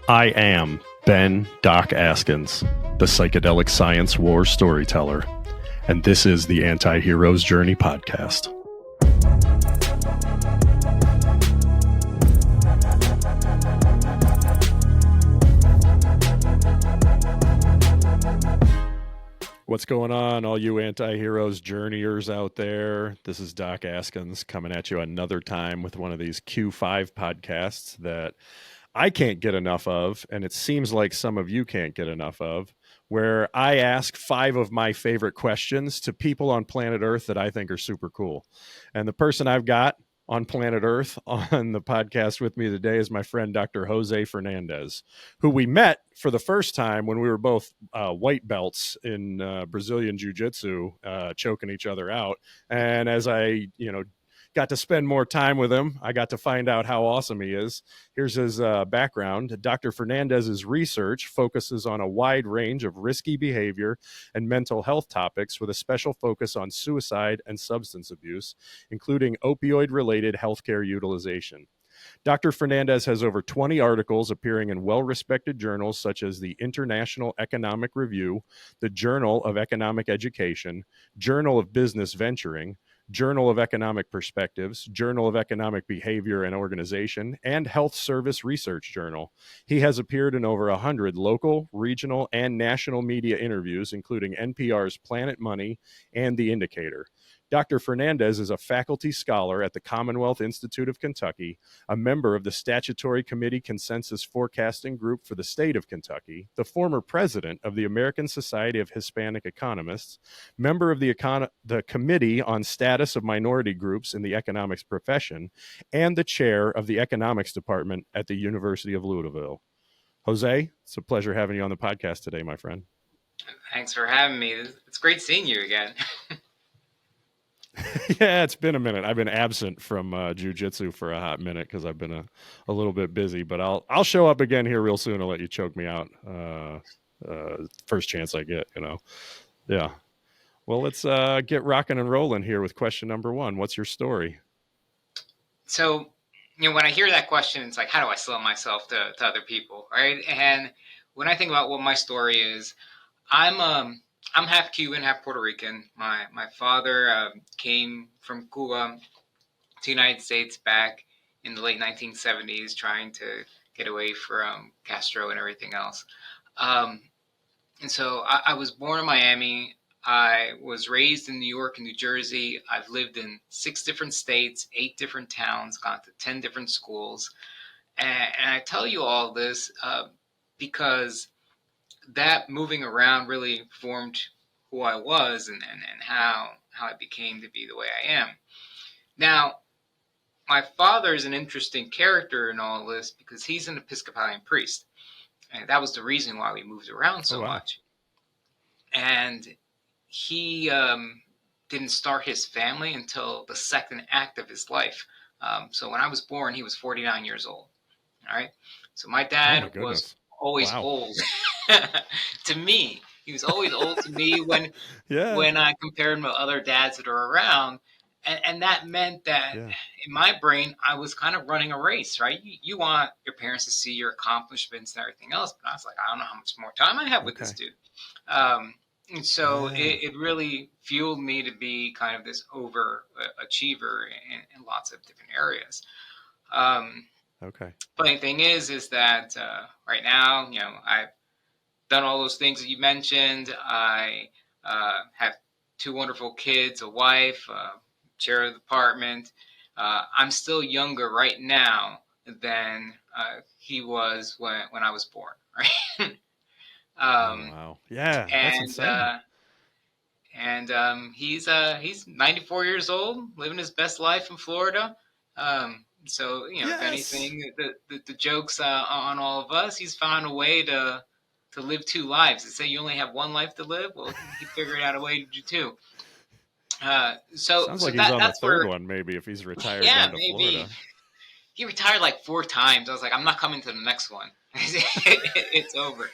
I am Ben Doc Askins, the psychedelic science war storyteller, and this is the Anti-Hero's Journey podcast. What's going on, all you anti-heroes journeyers out there? This is Doc Askins coming at you another time with one of these Q5 podcasts that I can't get enough of, and it seems like some of you can't get enough of, where I ask 5 of my favorite questions to people on planet Earth that I think are super cool. And the person I've got on planet Earth on the podcast with me today is my friend Dr. Jose Fernandez, who we met for the first time when we were both white belts in Brazilian Jiu-Jitsu, choking each other out. And as I, got to spend more time with him, I got to find out how awesome he is. Here's his background. Dr. Fernandez's research focuses on a wide range of risky behavior and mental health topics with a special focus on suicide and substance abuse, including opioid-related healthcare utilization. Dr. Fernandez has over 20 articles appearing in well-respected journals such as the International Economic Review, the Journal of Economic Education, Journal of Business Venturing, Journal of Economic Perspectives, Journal of Economic Behavior and Organization, and Health Service Research Journal. He has appeared in over 100 local, regional, and national media interviews, including NPR's Planet Money and The Indicator. Dr. Fernandez is a faculty scholar at the Commonwealth Institute of Kentucky, a member of the Statutory Committee Consensus Forecasting Group for the state of Kentucky, the former president of the American Society of Hispanic Economists, member of the Committee on Status of Minority Groups in the Economics Profession, and the chair of the Economics Department at the University of Louisville. Jose, it's a pleasure having you on the podcast today, my friend. Thanks for having me. It's great seeing you again. Yeah, it's been a minute. I've been absent from jiu-jitsu for a hot minute because I've been a little bit busy, but I'll show up again here real soon. I'll let you choke me out first chance I get, Yeah. Well, let's get rocking and rolling here with question number 1. What's your story? So, when I hear that question, it's like, how do I sell myself to other people, right? And when I think about what my story is, I'm half Cuban, half Puerto Rican. My father came from Cuba to the United States back in the late 1970s, trying to get away from Castro and everything else. And so I was born in Miami. I was raised in New York and New Jersey. I've lived in 6 different states, 8 different towns, gone to 10 different schools. And I tell you all this because that moving around really formed who I was and how I became to be the way I am. Now, my father is an interesting character in all this because he's an Episcopalian priest. And that was the reason why we moved around so much. And he didn't start his family until the second act of his life. So when I was born, he was 49 years old. All right. So my dad was always old. To me, he was always old to me when I compared him to other dads that are around, and that meant that in my brain I was kind of running a race, right? You want your parents to see your accomplishments and everything else, but I was like, I don't know how much more time I have with this dude, and so it really fueled me to be kind of this overachiever in lots of different areas. Funny thing is that right now, I've done all those things that you mentioned. I have 2 wonderful kids, a wife, chair of the department. I'm still younger right now than he was when I was born, right? Wow. Yeah, that's insane. And he's 94 years old, living his best life in Florida. So, if anything, the joke's on all of us. He's found a way to live 2 lives. They say you only have 1 life to live. Well, he figured out a way to do 2. Sounds like he's on the third one, maybe, if he's retired down to Florida. He retired like 4 times. I was like, I'm not coming to the next one. It's over.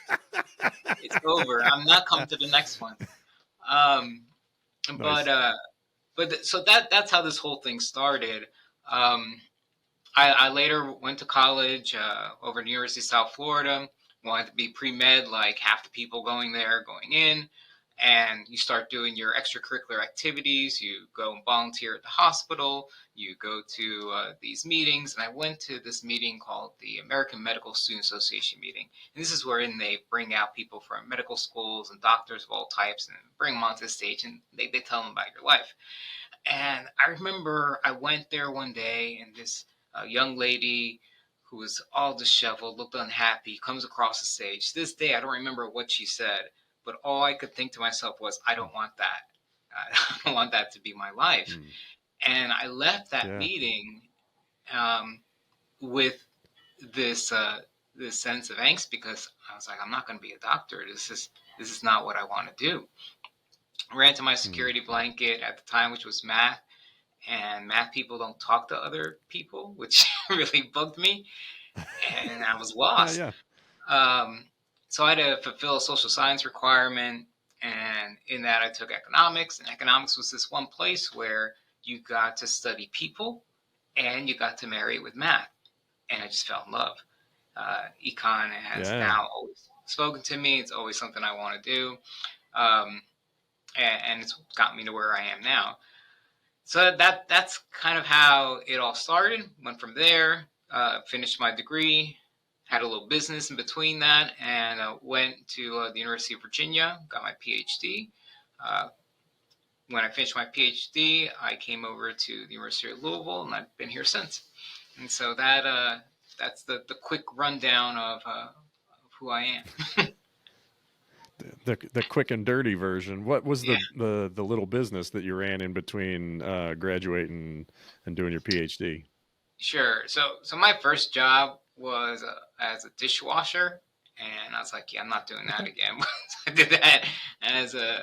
It's over. I'm not coming to the next one. But so that's how this whole thing started. I later went to college over at the University of South Florida. Wanted to be pre-med, like half the people going there, going in. And you start doing your extracurricular activities. You go and volunteer at the hospital. You go to these meetings. And I went to this meeting called the American Medical Student Association meeting. And this is wherein they bring out people from medical schools and doctors of all types and bring them onto the stage, and they tell them about your life. And I remember I went there one day, and this young lady who was all disheveled, looked unhappy, comes across the stage. To this day, I don't remember what she said, but all I could think to myself was, I don't want that. I don't want that to be my life. Mm. And I left that Yeah. meeting with this sense of angst, because I was like, I'm not going to be a doctor. This is not what I want to do. I ran to my security blanket at the time, which was math. And math people don't talk to other people, which really bugged me. And I was lost. Yeah. So I had to fulfill a social science requirement. And in that, I took economics. And economics was this one place where you got to study people and you got to marry with math. And I just fell in love. Econ has now always spoken to me. It's always something I want to do. And it's got me to where I am now. So that's kind of how it all started. Went from there, finished my degree, had a little business in between that, and went to the University of Virginia, got my PhD. When I finished my PhD, I came over to the University of Louisville, and I've been here since. And so that's the quick rundown of who I am. The quick and dirty version. What was the little business that you ran in between graduating and doing your PhD? Sure. So my first job was as a dishwasher, and I was like, yeah, I'm not doing that again. I did that as a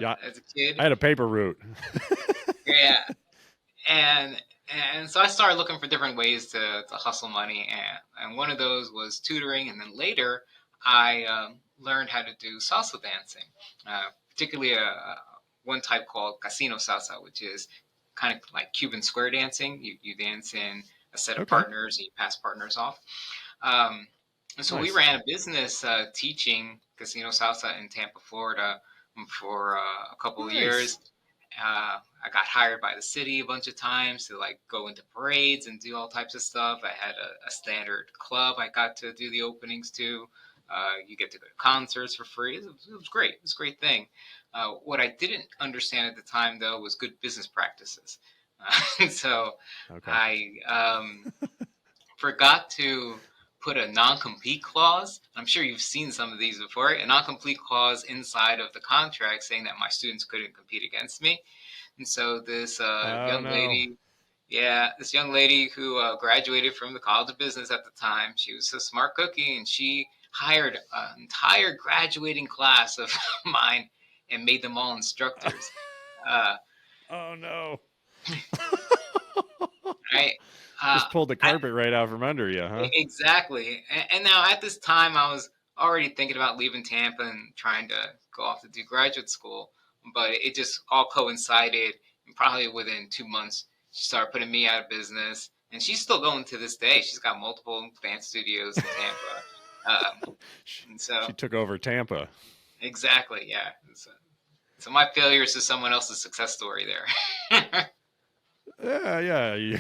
kid. I had a paper route. Yeah, and so I started looking for different ways to hustle money, and one of those was tutoring, and then later I learned how to do salsa dancing, particularly one type called casino salsa, which is kind of like Cuban square dancing. You dance in a set of partners, and you pass partners off. And so we ran a business teaching casino salsa in Tampa, Florida, for a couple of years. I got hired by the city a bunch of times to like go into parades and do all types of stuff. I had a standard club I got to do the openings to. You get to go to concerts for free. It was great. It was a great thing. What I didn't understand at the time, though, was good business practices. So I forgot to put a non-compete clause. I'm sure you've seen some of these before. A non-compete clause inside of the contract saying that my students couldn't compete against me. And so this young lady who graduated from the College of Business at the time, she was a smart cookie, and she hired an entire graduating class of mine and made them all instructors. Oh no! Right. Just pulled the carpet right out from under you, huh? Exactly. And now at this time, I was already thinking about leaving Tampa and trying to go off to do graduate school, but it just all coincided. And probably within 2 months, she started putting me out of business, and she's still going to this day. She's got multiple dance studios in Tampa. And so she took over Tampa. Exactly. Yeah. So my failure is just someone else's success story there. Yeah. You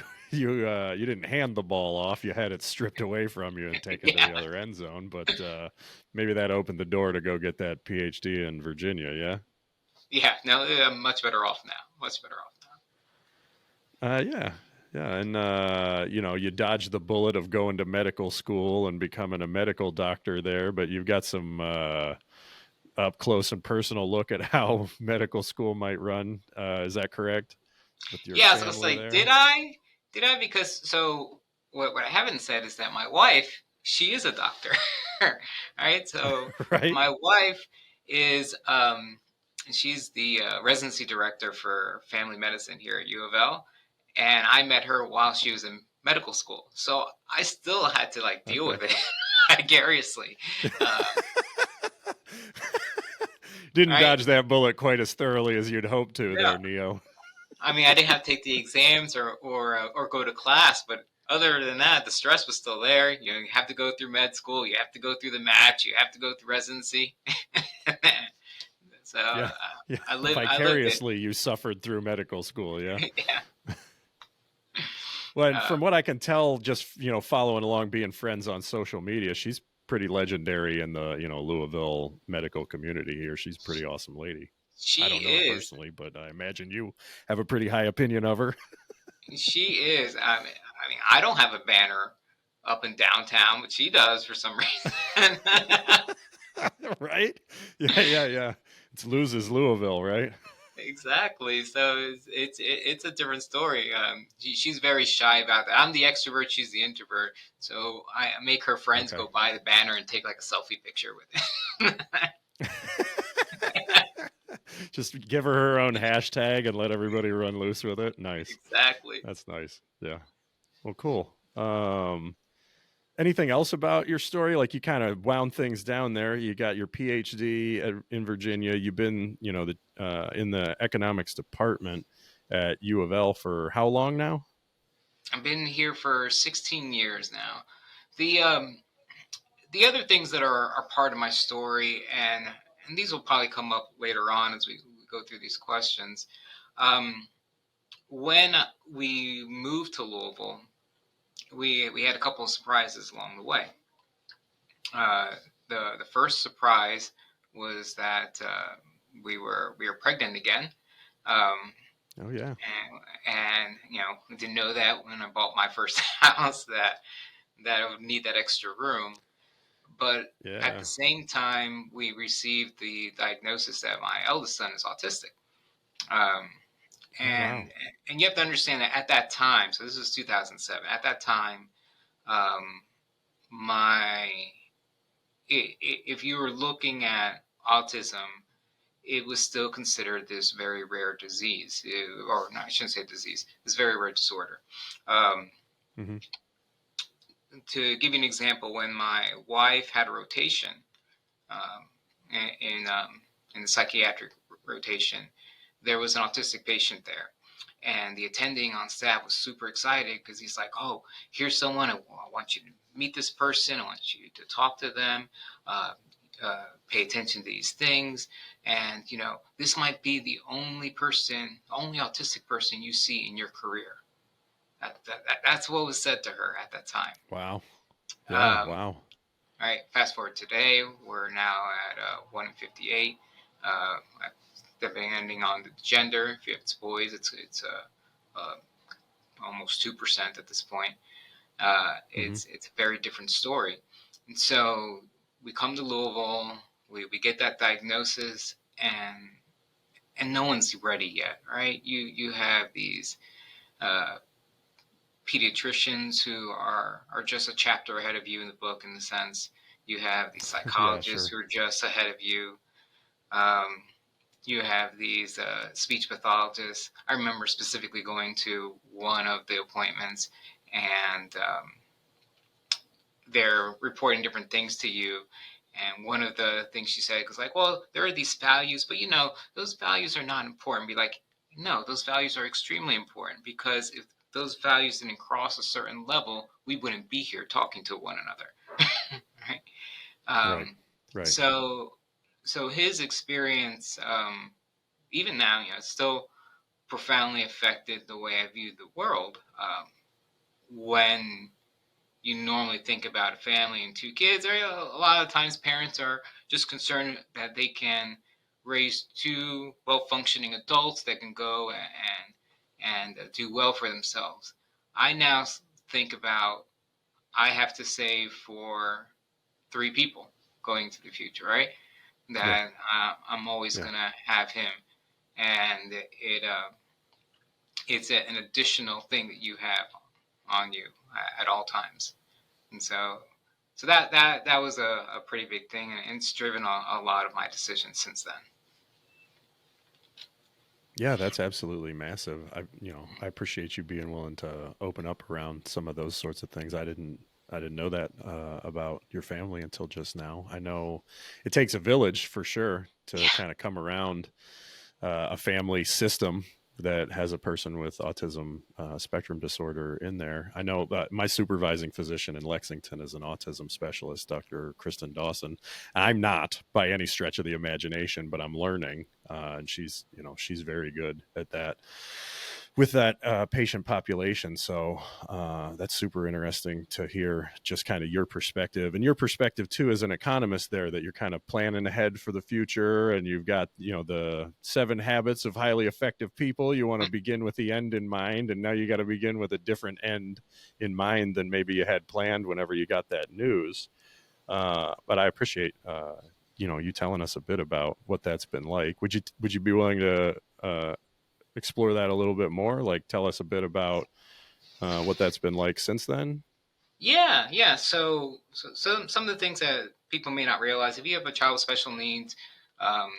didn't hand the ball off. You had it stripped away from you and taken to the other end zone. But maybe that opened the door to go get that PhD in Virginia. Yeah. Yeah. No, I'm much better off now. Much better off now. Yeah. And you dodged the bullet of going to medical school and becoming a medical doctor there, but you've got some up close and personal look at how medical school might run. Is that correct? With your so it's like, there? Did I? Because so what I haven't said is that my wife, she is a doctor. Right. So my wife is she's the residency director for family medicine here at U of L. And I met her while she was in medical school. So I still had to like deal with it vicariously. Didn't dodge that bullet quite as thoroughly as you'd hoped to there, Neo. I mean, I didn't have to take the exams or go to class, but other than that, the stress was still there. You have to go through med school, you have to go through the match, you have to go through residency. So Yeah. Yeah. I lived it. Vicariously, you suffered through medical school. Yeah. Yeah. Well, and Uh, from what I can tell, just, following along, being friends on social media, she's pretty legendary in the, Louisville medical community here. She's a pretty awesome lady. I she don't know her is. personally, but I imagine you have a pretty high opinion of her. She is. I mean, I don't have a banner up in downtown, but she does for some reason. Right? Yeah, yeah, yeah. It's loses Louisville, right? Exactly. So it's a different story. She's very shy about that. I'm the extrovert. She's the introvert. So I make her friends Okay. go buy the banner and take like a selfie picture with it. Just give her own hashtag and let everybody run loose with it. Nice. Exactly. That's nice. Yeah. Well, cool. Anything else about your story? Like, you kind of wound things down there. You got your PhD in Virginia. You've been, in the economics department at U of L for how long now? I've been here for 16 years now. The other things that are part of my story, and these will probably come up later on as we go through these questions. When we moved to Louisville, we had a couple of surprises along the way. The first surprise was that we were pregnant again. Um, Oh, yeah. and I didn't know that when I bought my first house that I would need that extra room. But at Yeah. the same time, we received the diagnosis that my eldest son is autistic. Um, Oh, wow. and you have to understand that at that time, so this is 2007. At that time, um, my if you were looking at autism, it was still considered this very rare disease, or no, I shouldn't say disease. This very rare disorder. Um, Mm-hmm. to give you an example, when my wife had a rotation um, in the psychiatric rotation, there was an autistic patient there. And the attending on staff was super excited because he's like, "Oh, here's someone. I want you to meet this person. I want you to talk to them, uh, pay attention to these things. And, this might be the only autistic person you see in your career." That's what was said to her at that time. Wow. Yeah. Um, Wow. all right, fast forward today, we're now at 1 in 58. Uh, Depending on the gender, if it's boys, it's almost 2% at this point. Mm-hmm. It's a very different story. And so we come to Louisville, we get that diagnosis, and no one's ready yet, right? You have these uh, pediatricians who are just a chapter ahead of you in the book, in the sense you have these Yeah, psychologists sure. who are just ahead of you. Um, you have these speech pathologists. I remember specifically going to one of the appointments, and they're reporting different things to you. And one of the things she said was like, "Well, there are these values, but those values are not important." Be like, "No, those values are extremely important, because if those values didn't cross a certain level, we wouldn't be here talking to one another." Right? Right. Um, Right. so, his experience, even now, still profoundly affected the way I view the world. When you normally think about a family and two kids, a lot of times parents are just concerned that they can raise two well-functioning adults that can go and do well for themselves. I now think about, I have to save for three people going to the future, right? Yeah. That I'm always Yeah. gonna have him, and it's an additional thing that you have on you at all times. And so that was a pretty big thing, and it's driven a lot of my decisions since then. Yeah, that's absolutely massive. I appreciate you being willing to open up around some of those sorts of things. I didn't know that about your family until just now. I know it takes a village for sure to Yeah, kind of come around a family system. that has a person with autism spectrum disorder in there. I know that my supervising physician in Lexington is an autism specialist, Dr. Kristen Dawson. I'm not by any stretch of the imagination, but I'm learning, and she's very good at that with that patient population. So that's super interesting to hear just kind of your perspective, and your perspective too as an economist there, that you're kind of planning ahead for the future, and you've got, the 7 habits of highly effective people. You want to begin with the end in mind, and now you got to begin with a different end in mind than maybe you had planned whenever you got that news. But I appreciate you telling us a bit about what that's been like. Would you be willing to explore that a little bit more? Like, tell us a bit about what that's been like since then. Yeah. So some of the things that people may not realize: if you have a child with special needs, um,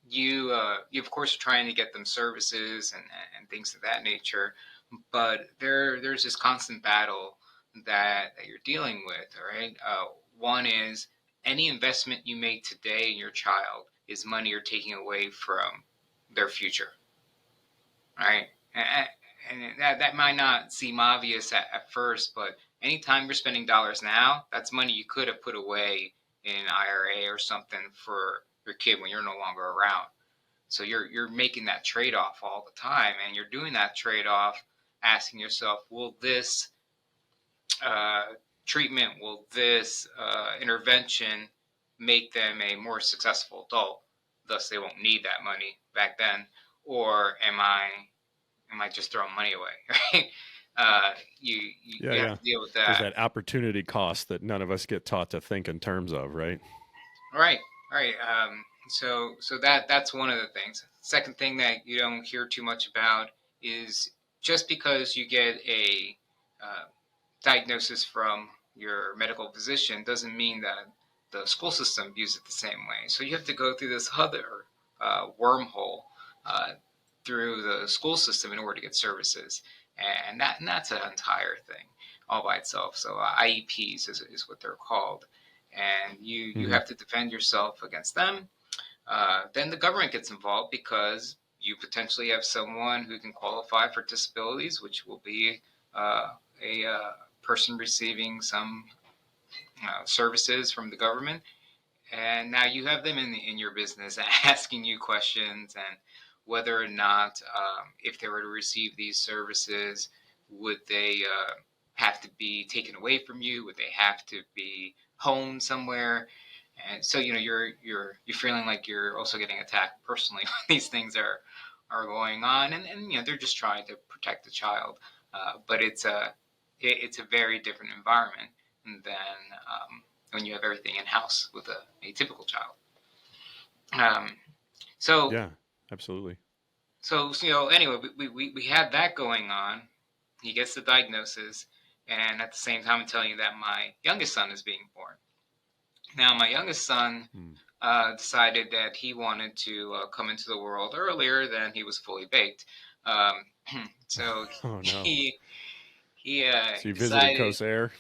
you of course are trying to get them services and things of that nature, but there's this constant battle that you're dealing with. All right. One is, any investment you make today in your child is money you're taking away from their future. Right? And that might not seem obvious at first, but anytime you're spending dollars now, that's money you could have put away in an IRA or something for your kid when you're no longer around. So you're making that trade-off all the time, and you're doing that trade-off asking yourself, will this treatment, will this intervention make them a more successful adult? Thus, they won't need that money back then. Or am I just throwing money away? Right? You have to deal with that. There's that opportunity cost that none of us get taught to think in terms of, right? Right. So that's one of the things. Second thing that you don't hear too much about is, just because you get a diagnosis from your medical physician doesn't mean that the school system views it the same way. So you have to go through this other wormhole through the school system in order to get services, and that's an entire thing all by itself. So IEPs is what they're called, and you have to defend yourself against them. Then the government gets involved, because you potentially have someone who can qualify for disabilities, which will be a person receiving some services from the government, and now you have them in your business asking you questions, and whether or not, if they were to receive these services, would they have to be taken away from you? Would they have to be honed somewhere? And so you're feeling like you're also getting attacked personally when these things are going on, and they're just trying to protect the child, but it's a very different environment than when you have everything in house with a typical child. So yeah, absolutely. So anyway, we had that going on. He gets the diagnosis, and at the same time, I'm telling you that my youngest son is being born. Now, my youngest son decided that he wanted to come into the world earlier than he was fully baked. So oh, no. he so you decided, visited Corsair?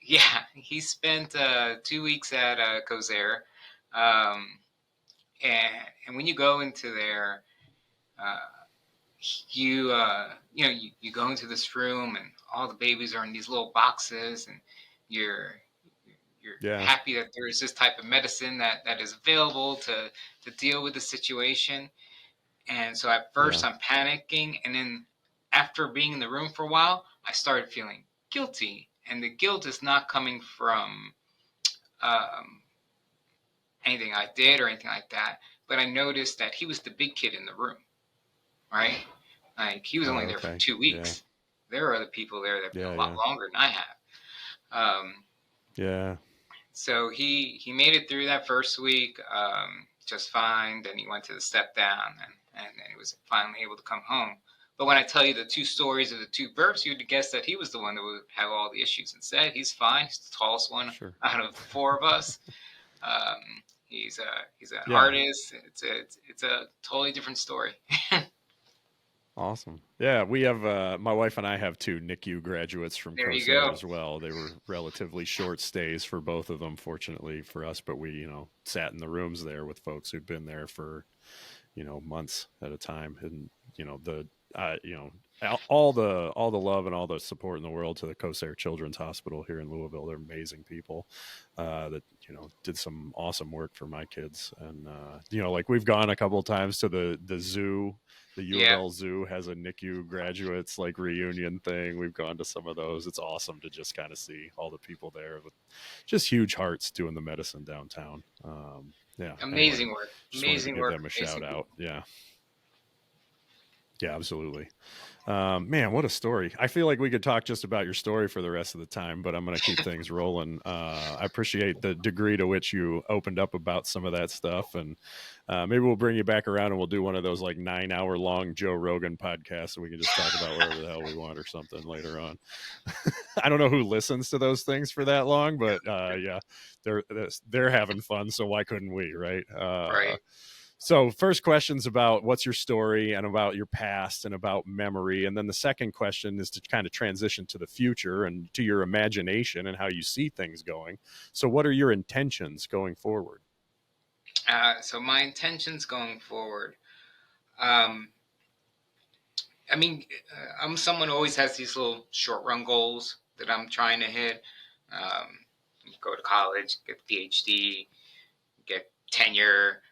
Yeah, he spent 2 weeks at Corsair, and when you go into there, you go into this room, and all the babies are in these little boxes, and you're happy that there is this type of medicine that is available to deal with the situation. And so at first I'm panicking, and then after being in the room for a while, I started feeling guilty, and the guilt is not coming from anything I did or anything like that, but I noticed that he was the big kid in the room, right? Like, he was only there for 2 weeks. There are other people there that have been a lot longer than I have. So he made it through that first week just fine. Then he went to the step down, and he was finally able to come home. But when I tell you the 2 stories of the 2 births, you'd guess that he was the one that would have all the issues. Instead, he's fine. He's the tallest one out of the 4 of us. He's an artist. It's a totally different story. Awesome. Yeah, we have my wife and I have 2 NICU graduates from Corsair as well. They were relatively short stays for both of them, fortunately for us, but we, sat in the rooms there with folks who'd been there for, months at a time, and all the love and all the support in the world to the Corsair Children's Hospital here in Louisville. They're amazing people that did some awesome work for my kids. And like we've gone a couple of times to the zoo. The U of Yeah, L Zoo has a NICU graduates like reunion thing. We've gone to some of those. It's awesome to just kind of see all the people there with just huge hearts doing the medicine downtown. Yeah. Anyway, just wanted to amazing give work, them a shout amazing out. people. Yeah. Yeah, absolutely. Man, what a story. I feel like we could talk just about your story for the rest of the time, but I'm going to keep things rolling. I appreciate the degree to which you opened up about some of that stuff. And maybe we'll bring you back around and we'll do one of those like 9-hour long Joe Rogan podcasts so we can just talk about whatever the hell we want or something later on. I don't know who listens to those things for that long, but yeah, they're having fun. So why couldn't we? Right. Right. So first question's about what's your story and about your past and about memory. And then the second question is to kind of transition to the future and to your imagination and how you see things going. So what are your intentions going forward? So my intentions going forward. Um, I mean, I'm someone who always has these little short run goals that I'm trying to hit. Um, Go to college, get a PhD, get tenure.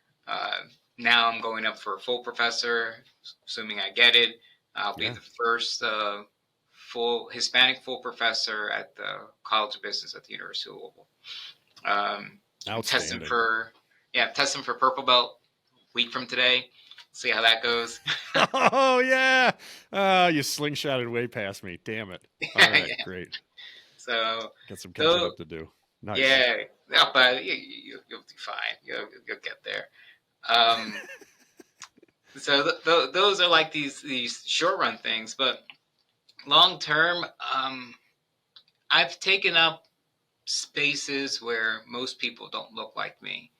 Now I'm going up for a full professor, assuming I get it. I'll be Yeah. the first full Hispanic full professor at the College of Business at the University of Louisville. I'm testing Outstanding. for purple belt a week from today. See how that goes. Oh yeah. You slingshotted way past me. Damn it. All right, Yeah. great. So, Got some catching though, up to do. Nice. yeah, no, but you'll do fine. You'll get there. Um, so those are like these short run things, but long term, I've taken up spaces where most people don't look like me,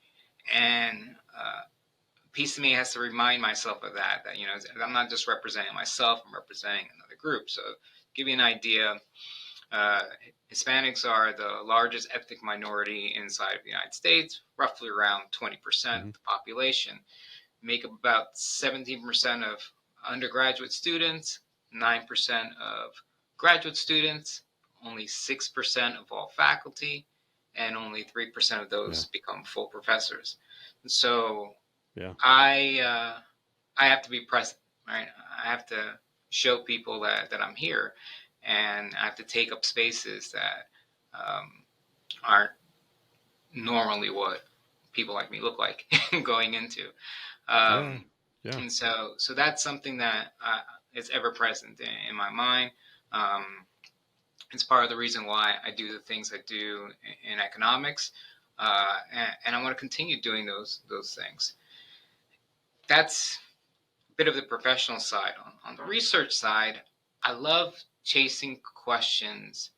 and a piece of me has to remind myself of that. That I'm not just representing myself; I'm representing another group. So, give you an idea. Uh, Hispanics are the largest ethnic minority inside of the United States, roughly around 20% Mm-hmm. of the population. Make up about 17% of undergraduate students, 9% of graduate students, only 6% of all faculty, and only 3% of Yeah. those become full professors. So Yeah. I have to be present, right? I have to show people that I'm here, and I have to take up spaces that aren't normally what people like me look like going into. Yeah. Um, Yeah. and so that's something that is ever present in my mind. Um, it's part of the reason why I do the things I do in economics, and I want to continue doing those things. That's a bit of the professional side. On the research side, I love chasing questions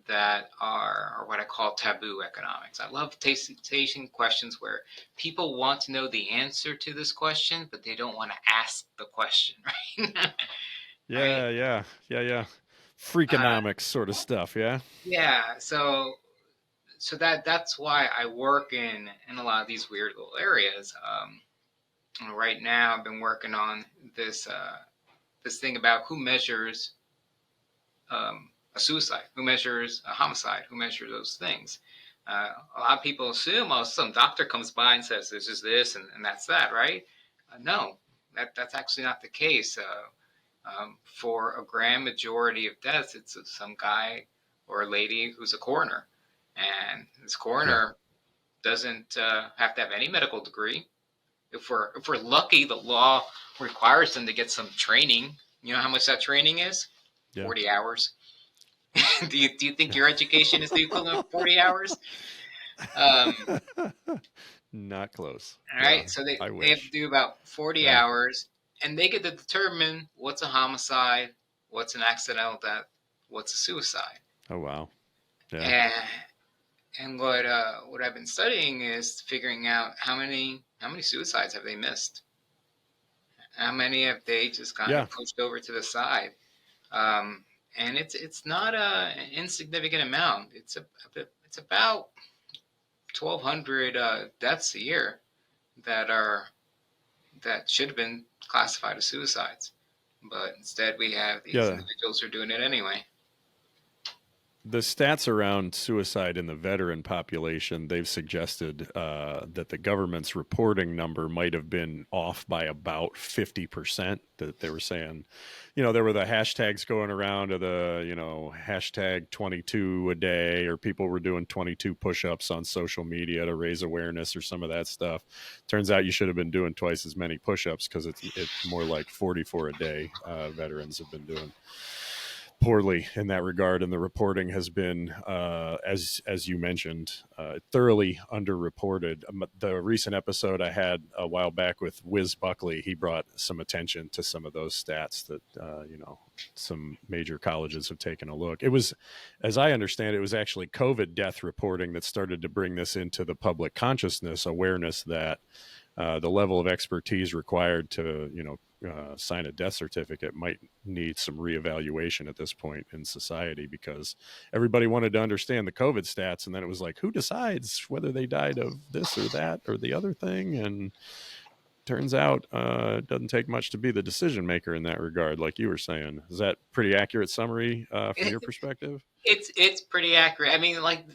that are what I call taboo economics. I love chasing questions where people want to know the answer to this question, but they don't want to ask the question, right? Right? Yeah. Yeah. Yeah. Yeah. Uh, Freakonomics sort of stuff. Yeah. yeah. So that's why I work in a lot of these weird little areas. Right now, I've been working on this thing about who measures a suicide, who measures a homicide, who measures those things. A lot of people assume, oh, some doctor comes by and says this is this and that's that, right? No, that's actually not the case. For a grand majority of deaths, it's some guy or a lady who's a coroner, and this Yeah. coroner doesn't have to have any medical degree. If we're lucky, the law requires them to get some training. You know how much that training is? Yeah. 40 hours. Do you think your education is the equivalent of 40 hours? Um, Not close. all Yeah. right, so they, I they have to wish. do about 40 Yeah. hours, and they get to determine what's a homicide, what's an accidental death, what's a suicide. Oh wow. Yeah. And what I've been studying is figuring out how many suicides have they missed, how many have they just kind Yeah. of pushed over to the side. Um, and it's not an insignificant amount. It's about 1,200 deaths a year that should have been classified as suicides. but instead we have these Yeah. individuals who are doing it anyway. The stats around suicide in the veteran population, they've suggested that the government's reporting number might have been off by about 50%. That they were saying, there were the hashtags going around of the, hashtag 22 a day, or people were doing 22 push-ups on social media to raise awareness or some of that stuff. Turns out you should have been doing twice as many push-ups, because it's more like 44 a day. Veterans have been doing poorly in that regard, and the reporting has been, as you mentioned, thoroughly underreported. The recent episode I had a while back with Wiz Buckley, he brought some attention to some of those stats that some major colleges have taken a look. It was, as I understand it, was actually COVID death reporting that started to bring this into the public consciousness, awareness that the level of expertise required to sign a death certificate might need some reevaluation at this point in society, because everybody wanted to understand the COVID stats, and then it was like, who decides whether they died of this or that or the other thing? And turns out it doesn't take much to be the decision maker in that regard, like you were saying. Is that pretty accurate summary from your perspective? It's pretty accurate. I mean, like,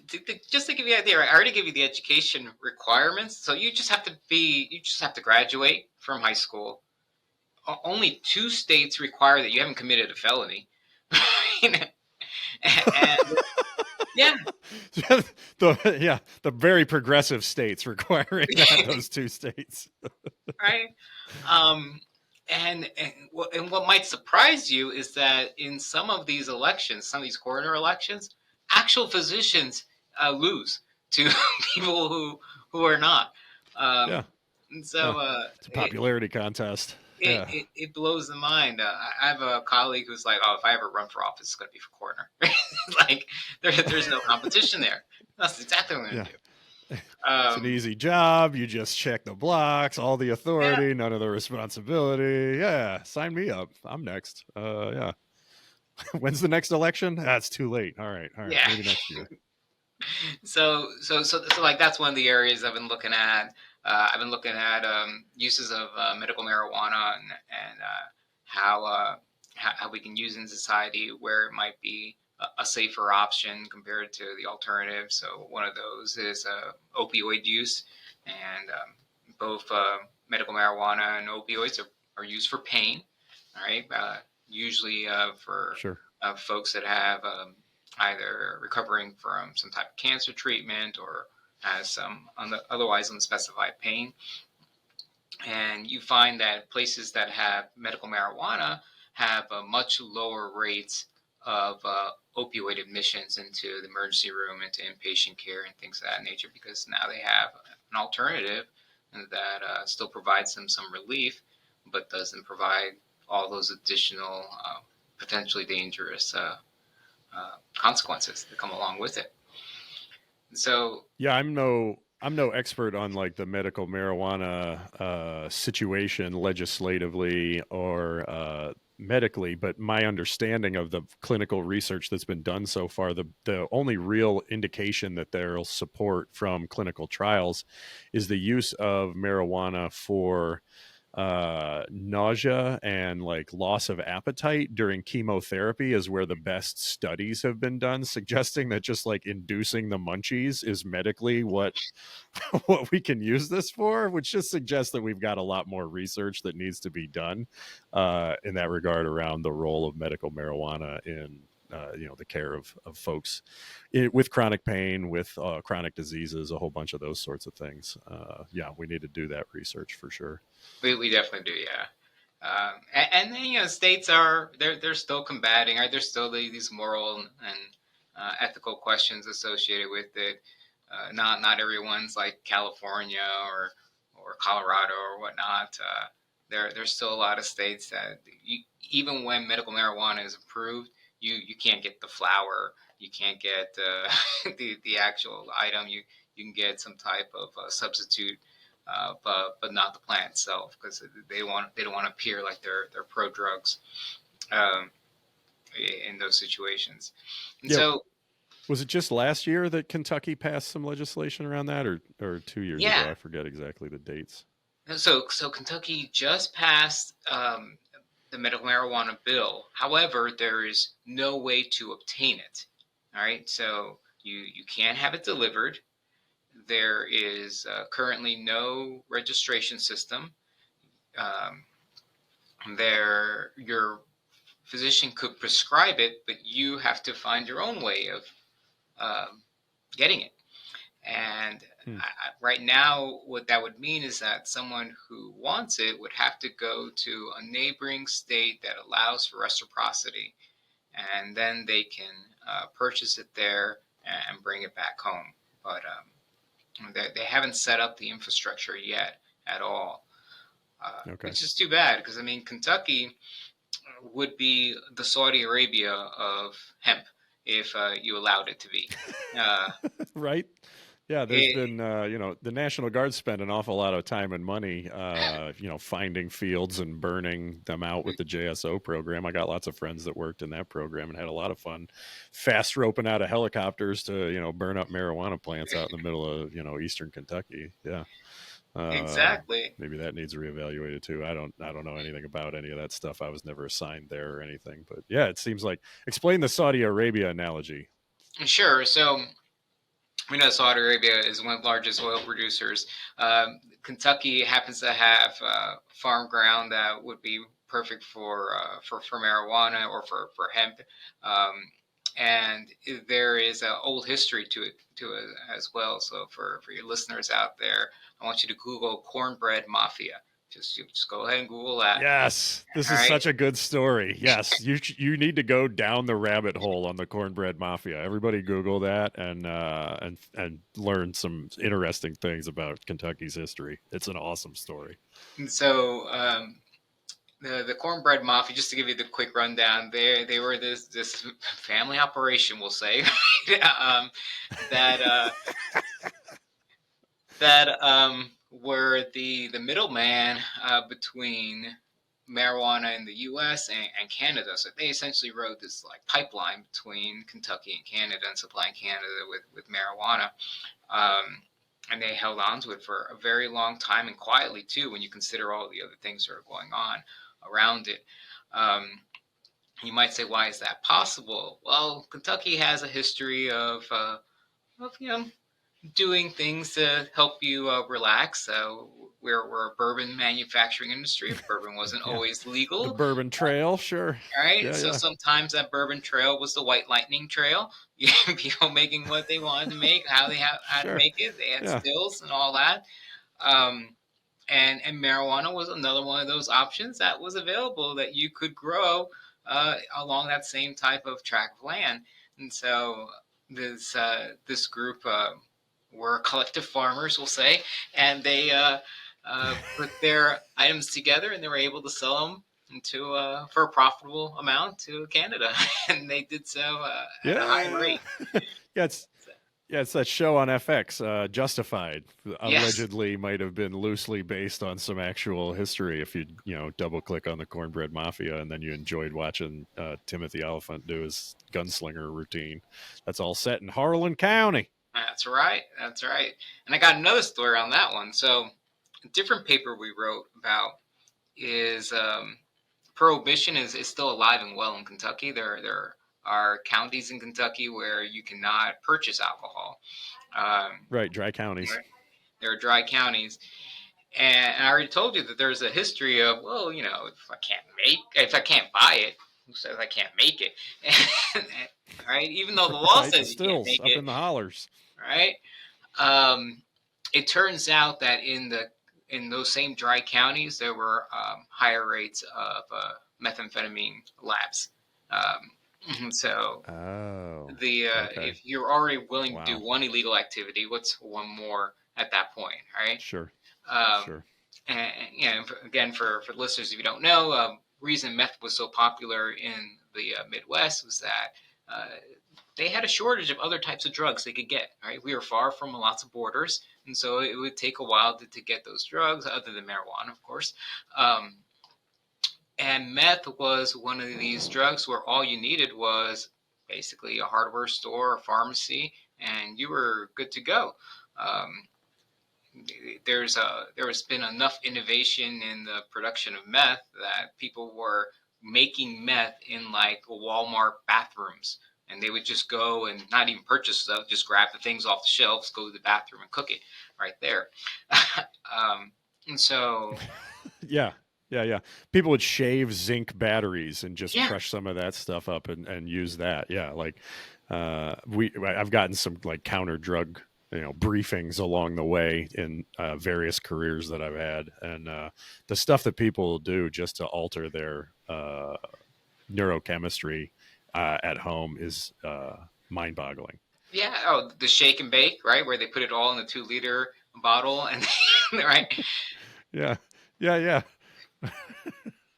just to give you an idea, I already give you the education requirements. So you just have to graduate from high school. Only 2 states require that you haven't committed a felony. and yeah, the very progressive states requiring that, those 2 states. right. And what might surprise you is that in some of these elections, some of these coroner elections, actual physicians lose to people who are not. Yeah. And so it's a popularity contest. It blows the mind. I have a colleague who's like, "Oh, if I ever run for office, it's going to be for coroner." Like, there's no competition there. That's exactly what I'm going to do. It's an easy job. You just check the blocks, all the authority, none of the responsibility. Yeah, sign me up. I'm next. Yeah. When's the next election? It's too late. All right. Yeah. Maybe next year. So like, that's one of the areas I've been looking at. I've been looking at uses of medical marijuana and how we can use in society where it might be a safer option compared to the alternative. So one of those is opioid use, and both medical marijuana and opioids are used for pain. All right, usually for folks that have either recovering from some type of cancer treatment or has some otherwise unspecified pain. And you find that places that have medical marijuana have much lower rates of opioid admissions into the emergency room, into inpatient care, and things of that nature, because now they have an alternative that still provides them some relief, but doesn't provide all those additional potentially dangerous consequences that come along with it. So yeah, I'm no expert on like the medical marijuana situation legislatively or medically, but my understanding of the clinical research that's been done so far, the only real indication that there'll support from clinical trials is the use of marijuana for nausea and like loss of appetite during chemotherapy is where the best studies have been done, suggesting that just like inducing the munchies is medically what we can use this for, which just suggests that we've got a lot more research that needs to be done in that regard around the role of medical marijuana in the care of folks with chronic pain, with chronic diseases, a whole bunch of those sorts of things. We need to do that research for sure. We definitely do, yeah. And then states they're still combating. Right? There's still these moral and ethical questions associated with it. Not everyone's like California or Colorado or whatnot. There's still a lot of states that even when medical marijuana is approved, you can't get the flower, you can't get the actual item. You can get some type of substitute, but not the plant itself, because they don't want to appear like they're pro drugs in those situations. And so, was it just last year that Kentucky passed some legislation around that, or 2 years ago? I forget exactly the dates. So Kentucky just passed the medical marijuana bill. However, there is no way to obtain it. All right, so you can't have it delivered. There is currently no registration system. Um, your physician could prescribe it, but you have to find your own way of getting it. And right now, what that would mean is that someone who wants it would have to go to a neighboring state that allows for reciprocity, and then they can purchase it there and bring it back home. But they haven't set up the infrastructure yet at all, which is too bad, because I mean, Kentucky would be the Saudi Arabia of hemp if you allowed it to be. Right? Yeah, there's been, the National Guard spent an awful lot of time and money, finding fields and burning them out with the JSO program. I got lots of friends that worked in that program and had a lot of fun fast roping out of helicopters to, burn up marijuana plants out in the middle of, eastern Kentucky. Yeah. Exactly. Maybe that needs reevaluated too. I don't know anything about any of that stuff. I was never assigned there or anything, but yeah, it seems like, explain the Saudi Arabia analogy. Sure. So we know Saudi Arabia is one of the largest oil producers. Kentucky happens to have farm ground that would be perfect for marijuana or for hemp. And there is an old history to it as well. So for your listeners out there, I want you to Google cornbread mafia. Just go ahead and Google that. Yes, this is such a good story. Yes, you need to go down the rabbit hole on the cornbread mafia. Everybody Google that and learn some interesting things about Kentucky's history. It's an awesome story. And so the cornbread mafia, just to give you the quick rundown, they were this family operation, we'll say, that were the middleman between marijuana in the U.S. and Canada. So they essentially rode this like pipeline between Kentucky and Canada and supplying Canada with marijuana. And they held on to it for a very long time, and quietly too, when you consider all the other things that are going on around it. You might say, why is that possible? Well, Kentucky has a history of doing things to help you relax. We're a bourbon manufacturing industry. Bourbon wasn't always legal. The Bourbon Trail, sure. Right? Yeah, so sometimes that Bourbon Trail was the White Lightning Trail. People making what they wanted to make, how to make it. They had stills and all that. And marijuana was another one of those options that was available that you could grow along that same type of tract of land. And so this group were collective farmers, we'll say, and they put their items together, and they were able to sell them for a profitable amount to Canada, and they did so at a high rate. It's that show on FX, Justified. Allegedly might have been loosely based on some actual history. If you double click on the cornbread mafia, and then you enjoyed watching Timothy Oliphant do his gunslinger routine. That's all set in Harlan County. That's right. And I got another story on that one. So a different paper we wrote about is prohibition is still alive and well in Kentucky. There are counties in Kentucky where you cannot purchase alcohol. Right, dry counties. Right? There are dry counties. And I already told you that there's a history of, if I can't buy it, who says I can't make it? Right? Even though the law says you can't make it. Up in the hollers. Right? It turns out that in those same dry counties, there were higher rates of methamphetamine labs. So if you're already willing to do one illegal activity, what's one more at that point, right? Sure. And again, for listeners, if you don't know, reason meth was so popular in the Midwest was that they had a shortage of other types of drugs they could get, right? We were far from lots of borders, and so it would take a while to get those drugs, other than marijuana, of course. And meth was one of these drugs where all you needed was basically a hardware store, a pharmacy, and you were good to go. There's been enough innovation in the production of meth that people were making meth in like Walmart bathrooms. And they would just go and not even purchase stuff, just grab the things off the shelves, go to the bathroom and cook it right there. And so, Yeah. Yeah, yeah. People would shave zinc batteries and just yeah, crush some of that stuff up and use that. Yeah, like I've gotten some like counter drug briefings along the way in various careers that I've had, and the stuff that people will do just to alter their neurochemistry at home is mind-boggling. yeah. Oh, the shake and bake, right, where they put it all in a 2 liter bottle, and right. Yeah, yeah, yeah.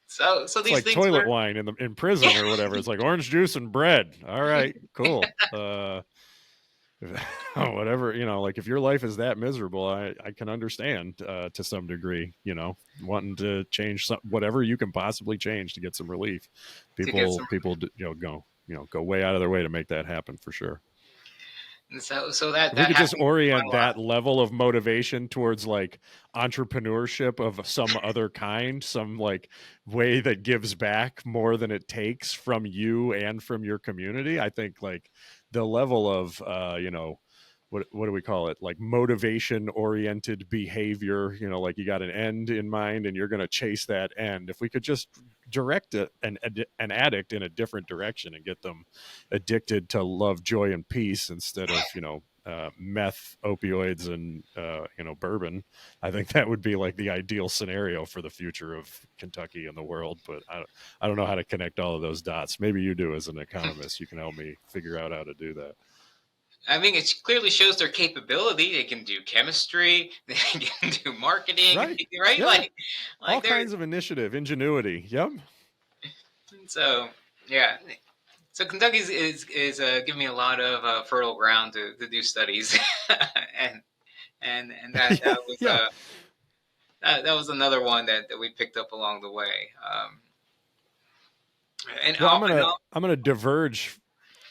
So It's these like things toilet were, wine in prison yeah, or whatever. It's like orange juice and bread. All right, cool. Whatever, like if your life is that miserable, I can understand to some degree, wanting to change whatever you can possibly change to get some relief. to get People some. people go way out of their way to make that happen for sure. And so that If we that could just happened quite orient a lot. that level of motivation towards like entrepreneurship of some other kind, some like way that gives back more than it takes from you and from your community, I think like the level of what do we call it, like motivation oriented behavior, like you got an end in mind and you're going to chase that end. If we could just direct an addict in a different direction and get them addicted to love, joy, and peace instead of meth, opioids, and bourbon, I think that would be like the ideal scenario for the future of Kentucky and the world. But I don't know how to connect all of those dots. Maybe you do as an economist. You can help me figure out how to do that. I mean, it clearly shows their capability. They can do chemistry, they can do marketing, Right. right? Yeah. All Like they're kinds of initiative, ingenuity. Yep. so yeah. So Kentucky is giving me a lot of fertile ground to do studies, and and that was Yeah. that was another one that we picked up along the way. And Well, and all, I'm gonna diverge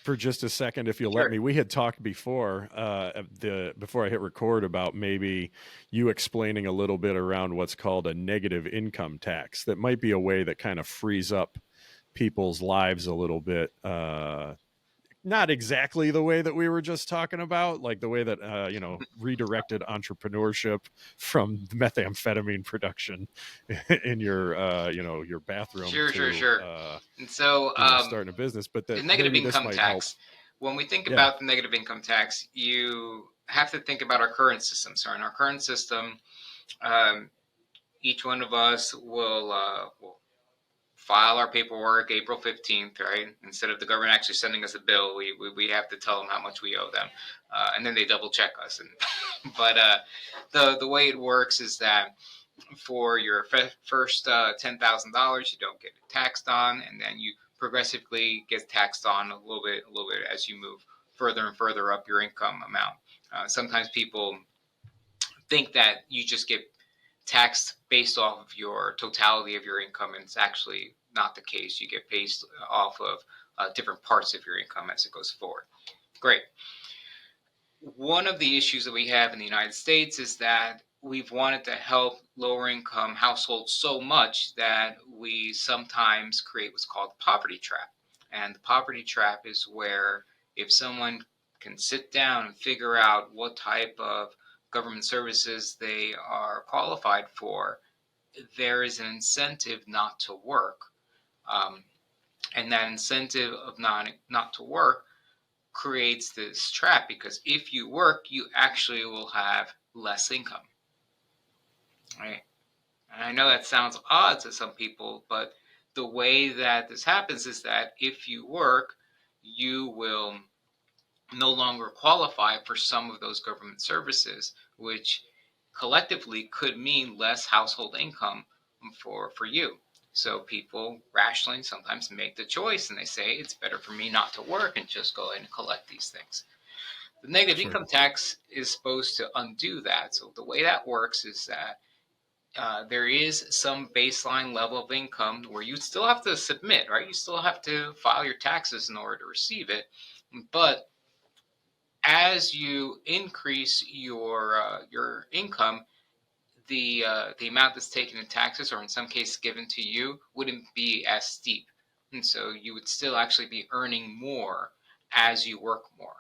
for just a second, if you'll let sure. me. We had talked before before I hit record about maybe you explaining a little bit around what's called a negative income tax. That might be a way that kind of frees up people's lives a little bit. Not exactly the way that we were just talking about, like the way that redirected entrepreneurship from methamphetamine production in your your bathroom to Sure. And so starting a business, but the that negative maybe this income might help. tax. When we think Yeah. about the negative income tax, you have to think about our current system. So in our current system, um, each one of us will file our paperwork April 15th, right? Instead of the government actually sending us a bill, we have to tell them how much we owe them. And then they double check us. And but the way it works is that for your first $10,000, you don't get taxed on, and then you progressively get taxed on a little bit, as you move further and further up your income amount. Sometimes people think that you just get taxed based off of your totality of your income, and it's actually not the case. You get based off of different parts of your income as it goes forward. Great. One of the issues that we have in the United States is that we've wanted to help lower income households so much that we sometimes create what's called the poverty trap. And the poverty trap is where if someone can sit down and figure out what type of government services they are qualified for, there is an incentive not to work. Um, and that incentive of not to work creates this trap because if you work, you actually will have less income, right? And I know that sounds odd to some people, but the way that this happens is that if you work, you will no longer qualify for some of those government services, which collectively could mean less household income for you. So people rationally sometimes make the choice and they say it's better for me not to work and just go ahead and collect these things. The negative Sure. income tax is supposed to undo that. So the way that works is that there is some baseline level of income where you still have to submit, right? You still have to file your taxes in order to receive it. But as you increase your income, the amount that's taken in taxes, or in some cases given to you, wouldn't be as steep, and so you would still actually be earning more as you work more,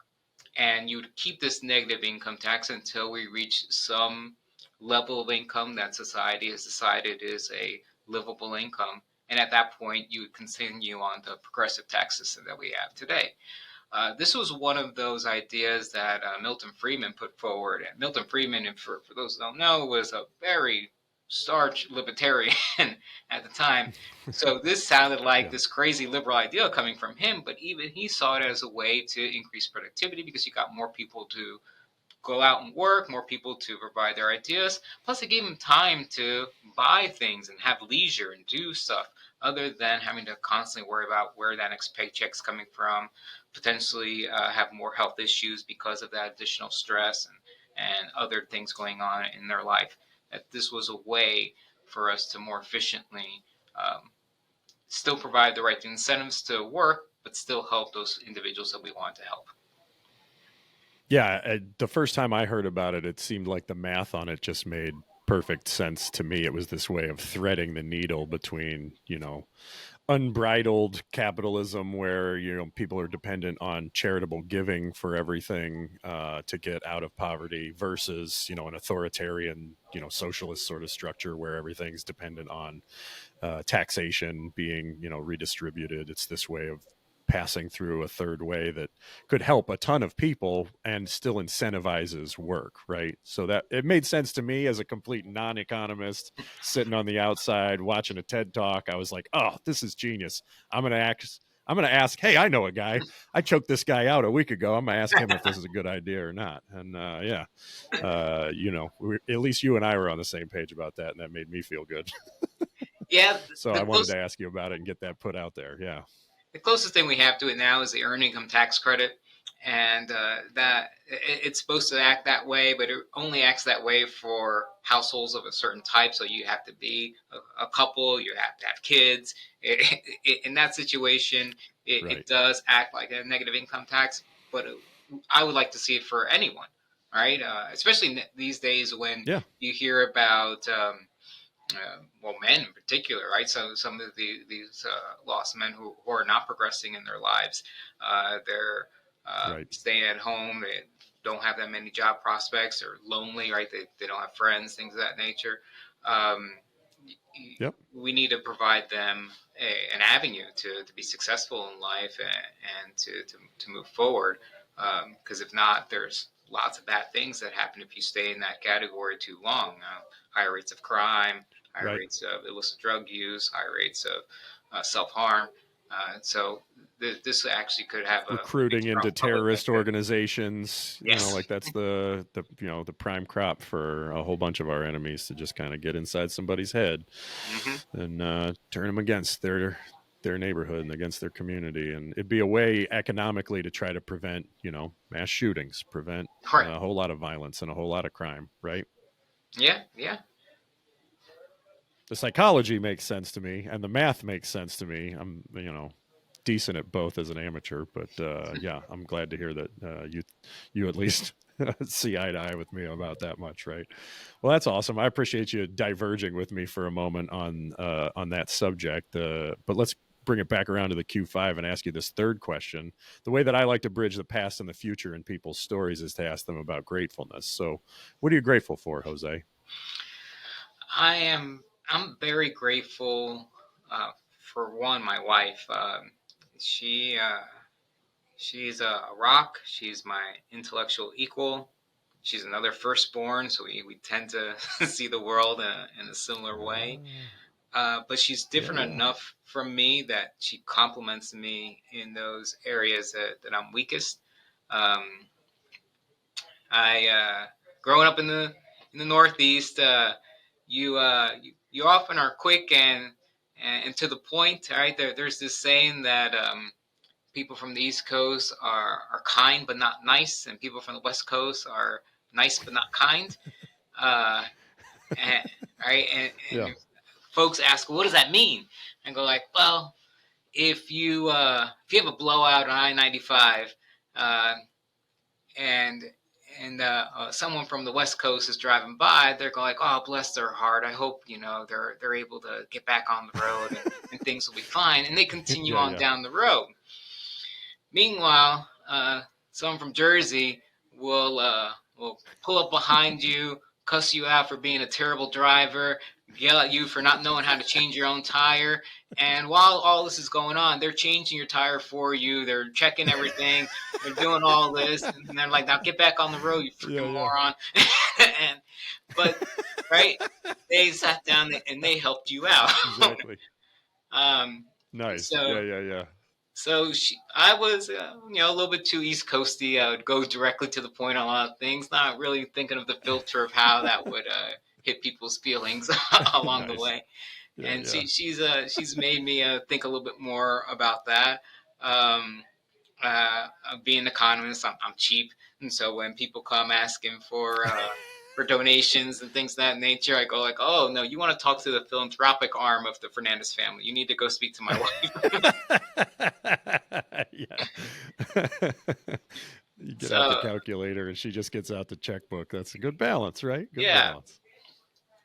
and you would keep this negative income tax until we reach some level of income that society has decided is a livable income, and at that point you would continue on the progressive tax system that we have today. This was one of those ideas that Milton Friedman put forward. And Milton Friedman, and for those who don't know, was a very starch libertarian at the time. So this sounded like this crazy liberal idea coming from him, but even he saw it as a way to increase productivity because you got more people to go out and work, more people to provide their ideas. Plus, it gave them time to buy things and have leisure and do stuff other than having to constantly worry about where that next paycheck's coming from, potentially have more health issues because of that additional stress and other things going on in their life. That this was a way for us to more efficiently still provide the right incentives to work, but still help those individuals that we want to help. Yeah, the first time I heard about it, it seemed like the math on it just made perfect sense to me. It was this way of threading the needle between, unbridled capitalism where, people are dependent on charitable giving for everything to get out of poverty versus, an authoritarian, socialist sort of structure where everything's dependent on taxation being, redistributed. It's this way of passing through a third way that could help a ton of people and still incentivizes work, right? So that it made sense to me as a complete non-economist sitting on the outside watching a TED talk. I was like, oh, this is genius. I'm going to ask, hey, I know a guy. I choked this guy out a week ago. I'm going to ask him if this is a good idea or not. And at least you and I were on the same page about that, and that made me feel good. Yeah. So I wanted to ask you about it and get that put out there. Yeah. The closest thing we have to it now is the earned income tax credit, and that it's supposed to act that way, but it only acts that way for households of a certain type. So you have to be a couple, you have to have kids. In that situation, it does act like a negative income tax, but I would like to see it for anyone, right? Especially these days when you hear about men in particular, right? So some of these lost men who are not progressing in their lives, they're staying at home. They don't have that many job prospects. They're lonely, right? They don't have friends, things of that nature. We need to provide them an avenue to be successful in life and to move forward. Because if not, there's lots of bad things that happen if you stay in that category too long. Higher rates of crime, higher rates of illicit drug use, higher rates of self-harm. So this actually could have recruiting into terrorist organizations. Yes. Like that's the prime crop for a whole bunch of our enemies to just kind of get inside somebody's head and turn them against their neighborhood and against their community. And it'd be a way economically to try to prevent, mass shootings, prevent a whole lot of violence and a whole lot of crime, right? Yeah. The psychology makes sense to me and the math makes sense to me. I'm, decent at both as an amateur, but I'm glad to hear that you at least see eye to eye with me about that much, right? Well, that's awesome. I appreciate you diverging with me for a moment on that subject. But let's bring it back around to the Q5 and ask you this third question. The way that I like to bridge the past and the future in people's stories is to ask them about gratefulness. So, what are you grateful for, Jose? I'm very grateful for one, my wife. She's a rock. She's my intellectual equal. She's another firstborn, so we tend to see the world in a similar way. But she's different enough from me that she complements me in those areas that I'm weakest. Growing up in the Northeast, you often are quick and to the point, right? There's this saying that people from the East Coast are kind but not nice, and people from the West Coast are nice but not kind. And folks ask, what does that mean? And go like, well, if you have a blowout on I-95, and someone from the West Coast is driving by, they're going like, "Oh, bless their heart. I hope they're able to get back on the road and things will be fine." And they continue Yeah, on yeah. down the road. Meanwhile, someone from Jersey will pull up behind you, cuss you out for being a terrible driver, yell at you for not knowing how to change your own tire. And while all this is going on, they're changing your tire for you. They're checking everything. They're doing all this, and they're like, "Now get back on the road, you Yeah, freaking yeah. moron!" and but right, they sat down and they helped you out. Exactly. um, Nice. so Yeah, yeah, yeah. so I was, a little bit too East Coasty. I would go directly to the point on a lot of things, not really thinking of the filter of how that would hit people's feelings along the Nice. way. Yeah, And yeah. she's made me think a little bit more about that. Um, Being an economist, I'm cheap, and so when people come asking for donations and things of that nature, I go like, "Oh no, you want to talk to the philanthropic arm of the Fernandez family? You need to go speak to my wife." Yeah. You get out the So calculator and she just gets out the checkbook. That's a good balance, right? Good yeah, balance.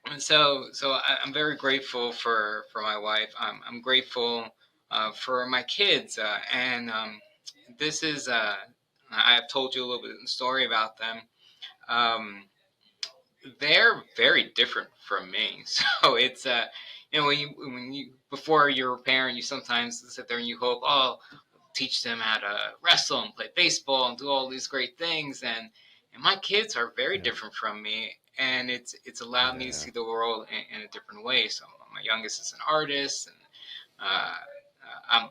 and I'm very grateful for my wife. I'm grateful for my kids, and this is I've told you a little bit of the story about them. Um, they're very different from me. So it's when you before you're a parent, you sometimes sit there and you hope, oh, teach them how to wrestle and play baseball and do all these great things. And my kids are very Yeah. different from me, and it's allowed me to Yeah. see the world in a different way. So my youngest is an artist, and I'm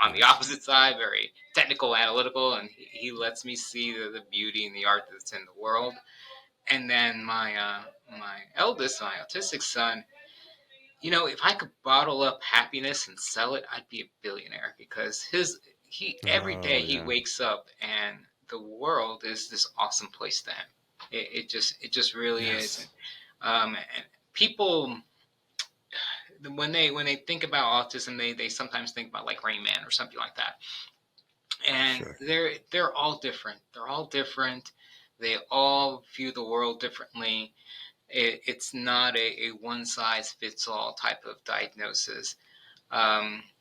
on the Nice. opposite side, very technical, analytical, and he lets me see the beauty and the art that's in the world. And then my eldest, my autistic son, if I could bottle up happiness and sell it, I'd be a billionaire, because he every Oh, day he yeah. wakes up and the world is this awesome place to him. It just really is. Yes. And people, when they think about autism, they sometimes think about like Rain Man or something like that. And Sure. they're all different. They're all different. They all view the world differently. It's not a one size fits all type of diagnosis.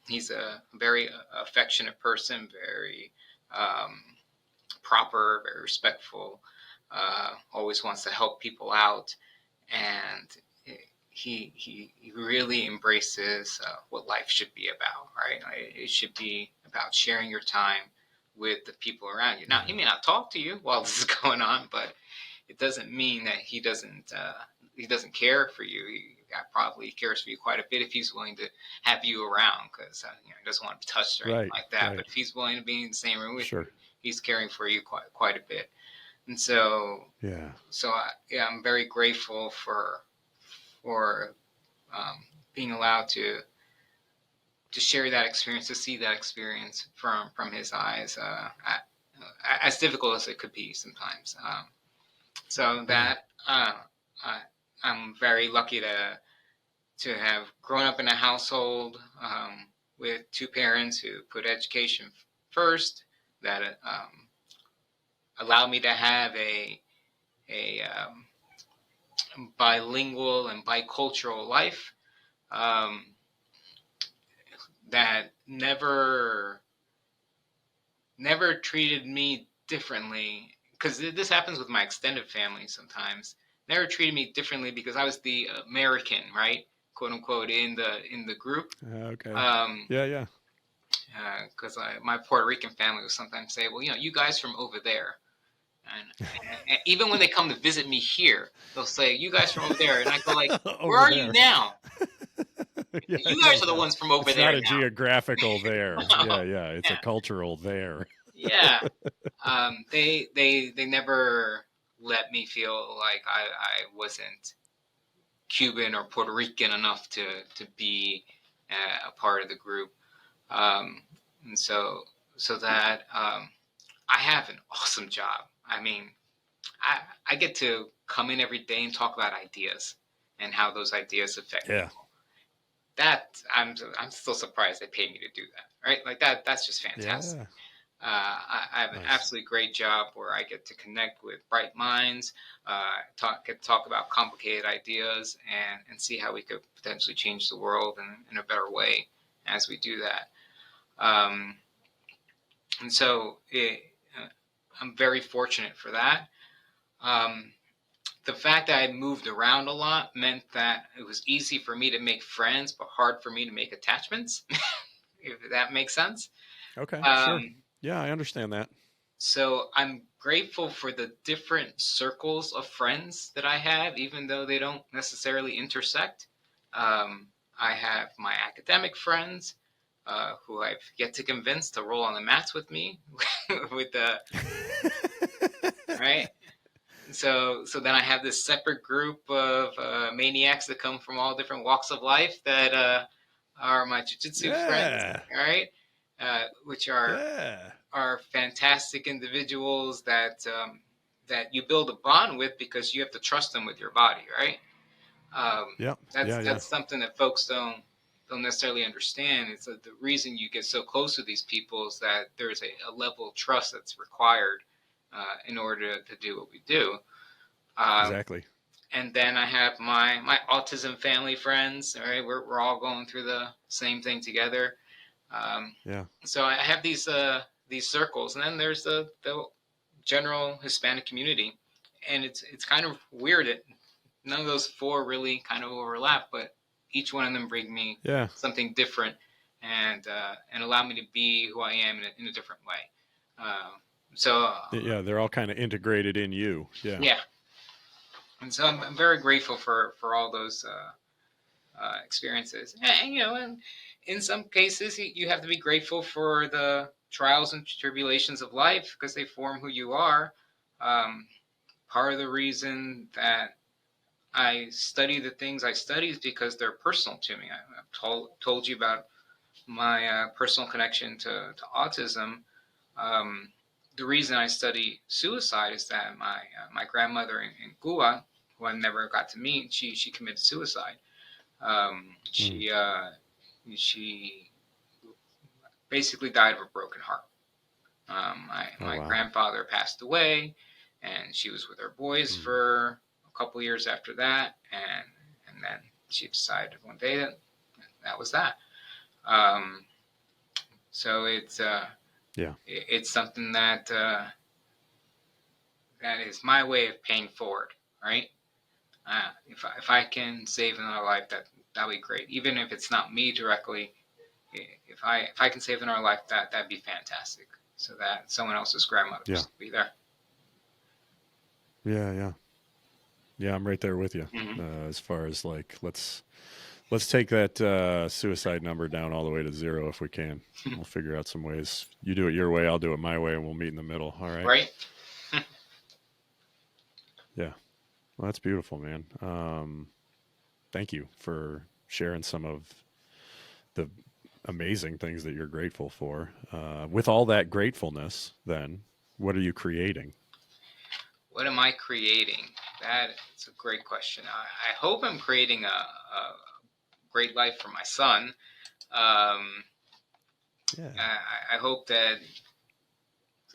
He's a very affectionate person, very um, proper, very respectful, always wants to help people out, and he really embraces what life should be about. Right, it should be about sharing your time with the people around you. Now, he Yeah. may not talk to you while this is going on, but it doesn't mean that he doesn't care for you. He probably cares for you quite a bit if he's willing to have you around, because he doesn't want to be touched or anything Right. like that. Right. But if he's willing to be in the same room with you, Sure. he's caring for you quite a bit. And so I'm very grateful for being allowed to share that experience, to see that experience from his eyes, as difficult as it could be sometimes. So Yeah. that I, I'm very lucky to have grown up in a household with two parents who put education first, that allowed me to have a bilingual and bicultural life, um, that never treated me differently, because this happens with my extended family sometimes. Never treated me differently because I was the American, right, quote unquote, in the group. Okay. Um, Yeah, yeah. because my Puerto Rican family will sometimes say, "Well, you guys from over there," and even when they come to visit me here, they'll say, "You guys from over there," and I go like, "Where Over are you there. now? Yeah, You yeah, guys are the yeah. ones from over It's there not a now." geographical there. No, Yeah, yeah. It's a yeah, cultural there. yeah. They never let me feel like I wasn't Cuban or Puerto Rican enough to be a part of the group. And so that I have an awesome job. I mean, I get to come in every day and talk about ideas and how those ideas affect Yeah. people. That I'm still surprised they paid me to do that. Right, like that's just fantastic. Yeah. I have an Nice. absolutely great job where I get to connect with bright minds, get to talk about complicated ideas, and see how we could potentially change the world in a better way as we do that. Um, and so I'm very fortunate for that. Um, the fact that I moved around a lot meant that it was easy for me to make friends, but hard for me to make attachments, if that makes sense. Okay, sure. Um, Yeah, I understand that. so I'm grateful for the different circles of friends that I have, even though they don't necessarily intersect. I have my academic friends who I've yet to convince to roll on the mats with me, with the right. So then I have this separate group of maniacs that come from all different walks of life that are my jiu-jitsu friends, Yeah. all right, which Yeah. are fantastic individuals that you build a bond with because you have to trust them with your body, right? Yep. That's Yeah, yeah. that's something that folks don't necessarily understand. It's the reason you get so close to these people is that there's a level of trust that's required in order to do what we do. Um, Exactly. and then I have my autism family friends. All right, we're all going through the same thing together. Um, Yeah. so I have these circles, and then there's the general Hispanic community, and it's kind of weird that none of those four really kind of overlap, but each one of them bring me Yeah. something different and allow me to be who I am in a different way. So Yeah, they're all kind of integrated in you. Yeah. yeah, and so I'm very grateful for all those experiences. And in some cases, you have to be grateful for the trials and tribulations of life because they form who you are. Um, Part of the reason that I study the things I study is because they're personal to me. I've told you about my personal connection to autism. Um, the reason I study suicide is that my grandmother in Cuba, who I never got to meet, she committed suicide. Um, Mm. she uh, she basically died of a broken heart. Oh, My wow. grandfather passed away, and she was with her boys Mm. for a couple years after that, and then she decided one day that that was that. Um, so Yeah. it's something that is my way of paying forward, right? If I can save another life, that'd be great. Even if it's not me directly, if I can save another life, that'd be fantastic. So that someone else's grandmother will Yeah. still be there. Yeah. Yeah. Yeah. I'm right there with you. Mm-hmm. As far as like, let's take that suicide number down all the way to 0 if we can. We'll figure out some ways. You do it your way, I'll do it my way, and we'll meet in the middle. All right. Right? Yeah. Well, that's beautiful, man. Thank you for sharing some of the amazing things that you're grateful for. With all that gratefulness, then, what are you creating? What am I creating? That's a great question. I hope I'm creating a great life for my son. Um, Yeah. I hope that,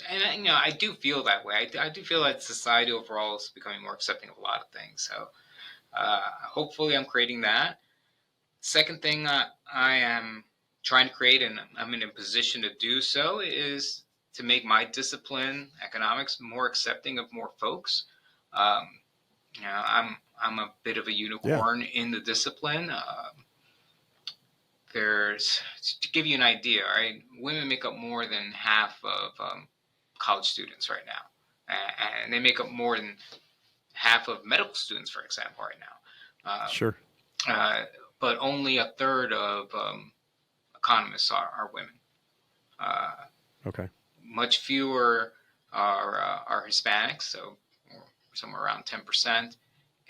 and I do feel that way. I do feel that society overall is becoming more accepting of a lot of things. So hopefully, I'm creating that. Second thing I am trying to create, and I'm in a position to do so, is to make my discipline, economics, more accepting of more folks. Um, I'm a bit of a Yeah. unicorn in the discipline. There's to give you an idea, right? Women make up more than half of college students right now, and they make up more than half of medical students, for example, right now. Sure. Uh, but only a third of economists are women. Uh, Okay. Much fewer are Hispanics, so somewhere around 10%.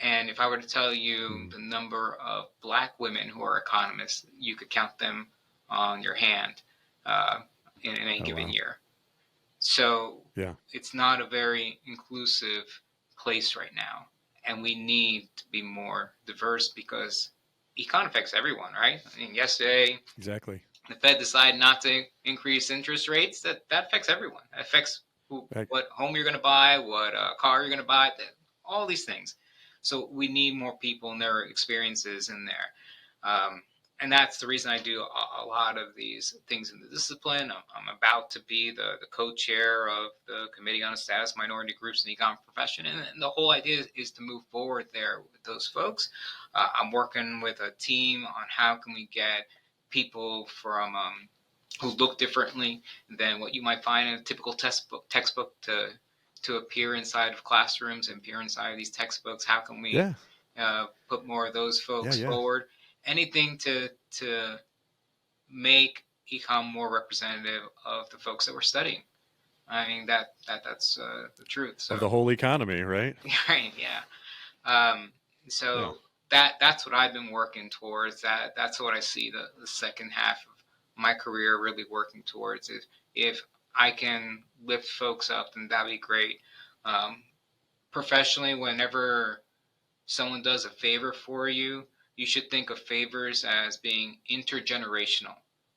And if I were to tell you Mm. the number of black women who are economists, you could count them on your hand uh, in any Oh, given wow. year. So Yeah. it's not a very inclusive place right now. And we need to be more diverse because econ affects everyone, right? I mean, yesterday, Exactly. the Fed decide not to increase interest rates, that affects everyone. That affects what home you're going to buy, what car you're going to buy, all these things. So we need more people and their experiences in there. And that's the reason I do a lot of these things in the discipline. I'm about to be the co-chair of the Committee on the Status of Minority Groups in the economic profession. And the whole idea is to move forward there with those folks. I'm working with a team on how can we get people from who look differently than what you might find in a typical textbook to appear inside of classrooms and appear inside of these textbooks. How can we put more of those folks forward? Anything to make econ more representative of the folks that we're studying. I mean that's the truth. So, of the whole economy, right? Right. Yeah. That's what I've been working towards. That's what I see the second half of my career really working towards. If I can lift folks up, then that'd be great. Professionally, whenever someone does a favor for you, you should think of favors as being intergenerational.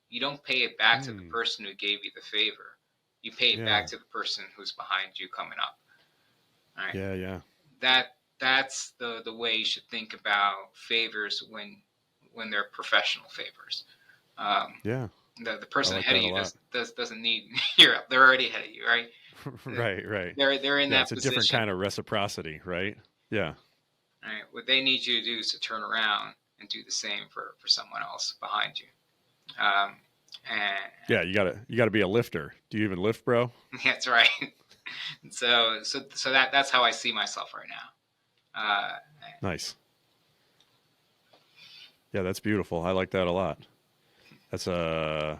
You don't pay it back to the person who gave you the favor. You pay it back to the person who's behind you coming up. All right. Yeah. That's the way you should think about favors when they're professional favors. The person ahead of you doesn't need they're already ahead of you, right? Right. They're in that it's a position. Different kind of reciprocity, right? Yeah. Right. What they need you to do is to turn around and do the same for someone else behind you. And you gotta be a lifter. Do you even lift, bro? That's right. So that's how I see myself right now. Nice. Yeah, that's beautiful. I like that a lot. That's a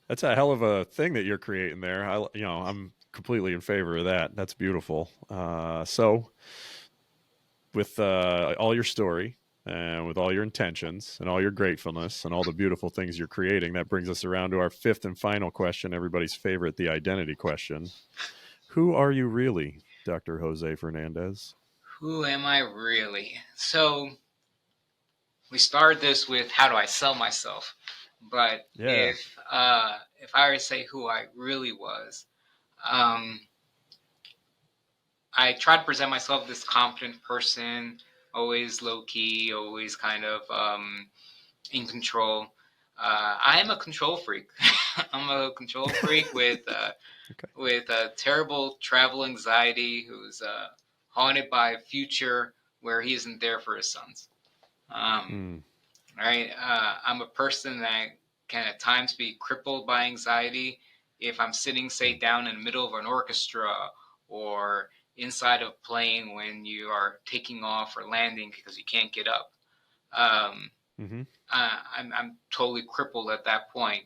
hell of a thing that you're creating there. I'm completely in favor of that. That's beautiful. So with all your story and with all your intentions and all your gratefulness and all the beautiful things you're creating, that brings us around to our fifth and final question, everybody's favorite, the identity question. Who are you really, Dr. Jose Fernandez? Who am I really? So we started this with how do I sell myself? But if I were to say who I really was, I try to present myself as this confident person, always low key, always kind of in control. I am a control freak. I'm a control freak with terrible travel anxiety, who's haunted by a future where he isn't there for his sons. Right? I'm a person that can at times be crippled by anxiety if I'm sitting, say, down in the middle of an orchestra or inside of a plane when you are taking off or landing because you can't get up. I'm totally crippled at that point.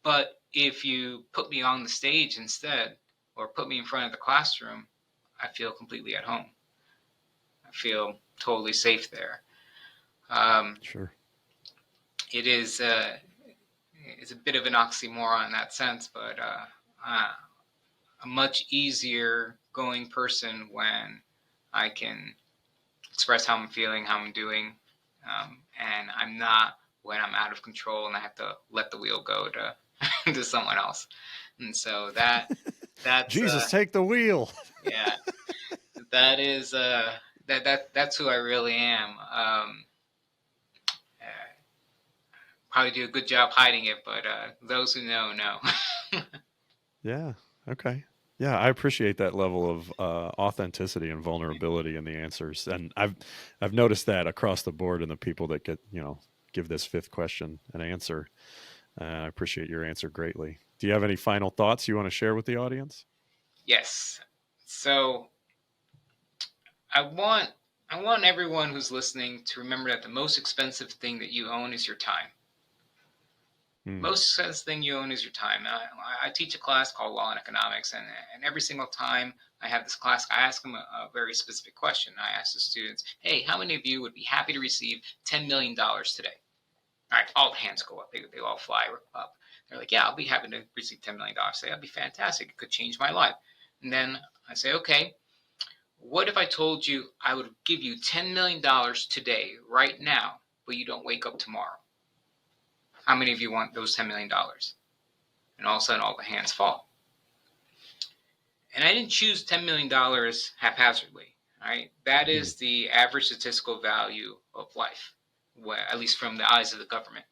But if you put me on the stage instead, or put me in front of the classroom, I feel completely at home. I feel totally safe there. Sure. It is it's a bit of an oxymoron in that sense, but a much easier going person when I can express how I'm feeling, how I'm doing, and I'm not when I'm out of control and I have to let the wheel go to to someone else. And so that's Jesus, take the wheel. Yeah, that is that's who I really am. Probably do a good job hiding it, but those who know. Yeah. Okay. Yeah, I appreciate that level of authenticity and vulnerability in the answers, and I've noticed that across the board in the people that give this fifth question an answer. I appreciate your answer greatly. Do you have any final thoughts you want to share with the audience? Yes. So I want everyone who's listening to remember that the most expensive thing that you own is your time. Most expensive thing you own is your time. I teach a class called Law and Economics, and every single time I have this class, I ask them a very specific question. I ask the students, hey, how many of you would be happy to receive $10 million today? All right, all the hands go up. They all fly up. They're like, yeah, I'll be happy to receive $10 million today. That'd be fantastic. It could change my life. And then I say, okay, what if I told you I would give you $10 million today, right now, but you don't wake up tomorrow? How many of you want those $10 million? And all of a sudden, all the hands fall. And I didn't choose $10 million haphazardly. Right? That is the average statistical value of life, at least from the eyes of the government.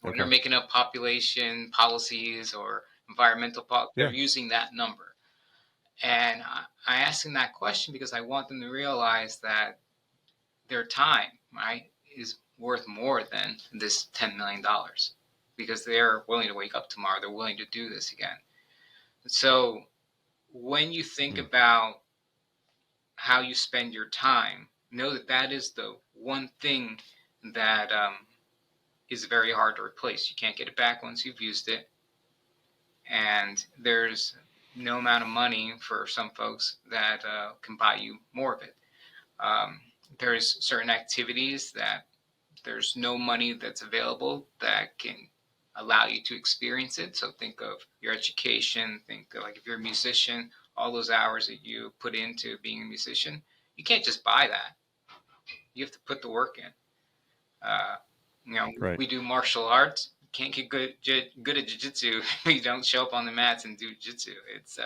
When they're making up population policies or environmental policies, they're using that number. And I asked them that question because I want them to realize that their time, right, is worth more than this $10 million, because they're willing to wake up tomorrow. They're willing to do this again. So when you think about how you spend your time, know that that is the one thing that is very hard to replace. You can't get it back once you've used it. And there's no amount of money for some folks that can buy you more of it. There's certain activities that there's no money that's available that can allow you to experience it. So think of your education, think of, like, if you're a musician, all those hours that you put into being a musician, you can't just buy that. You have to put the work in. We do martial arts. You can't get good at jiu-jitsu if you don't show up on the mats and do jiu-jitsu. It's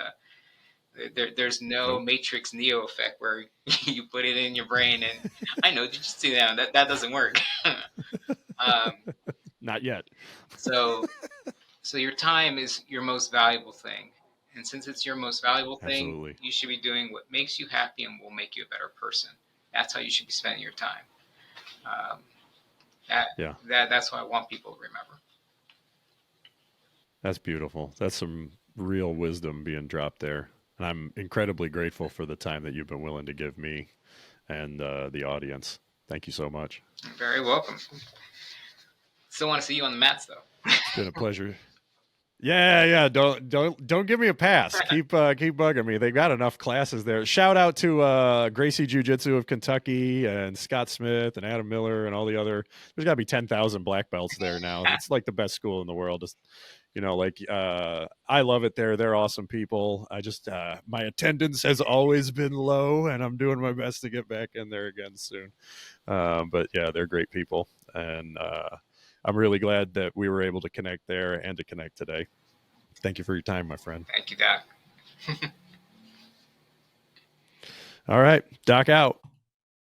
there's no Matrix Neo effect where you put it in your brain and I know jiu-jitsu now. That doesn't work. Not yet. So your time is your most valuable thing. And since it's your most valuable thing, you should be doing what makes you happy and will make you a better person. That's how you should be spending your time. That's what I want people to remember. That's beautiful. That's some real wisdom being dropped there. And I'm incredibly grateful for the time that you've been willing to give me and the audience. Thank you so much. You're very welcome. Still want to see you on the mats, though. It's been a pleasure. Yeah. Don't give me a pass. Keep bugging me. They got enough classes there. Shout out to Gracie Jiu-Jitsu of Kentucky and Scott Smith and Adam Miller and all the other. There's got to be 10,000 black belts there now. It's like the best school in the world. Just, I love it there. They're awesome people. I just my attendance has always been low, and I'm doing my best to get back in there again soon. But yeah, they're great people, and I'm really glad that we were able to connect there and to connect today. Thank you for your time, my friend. Thank you, Doc. All right, Doc out.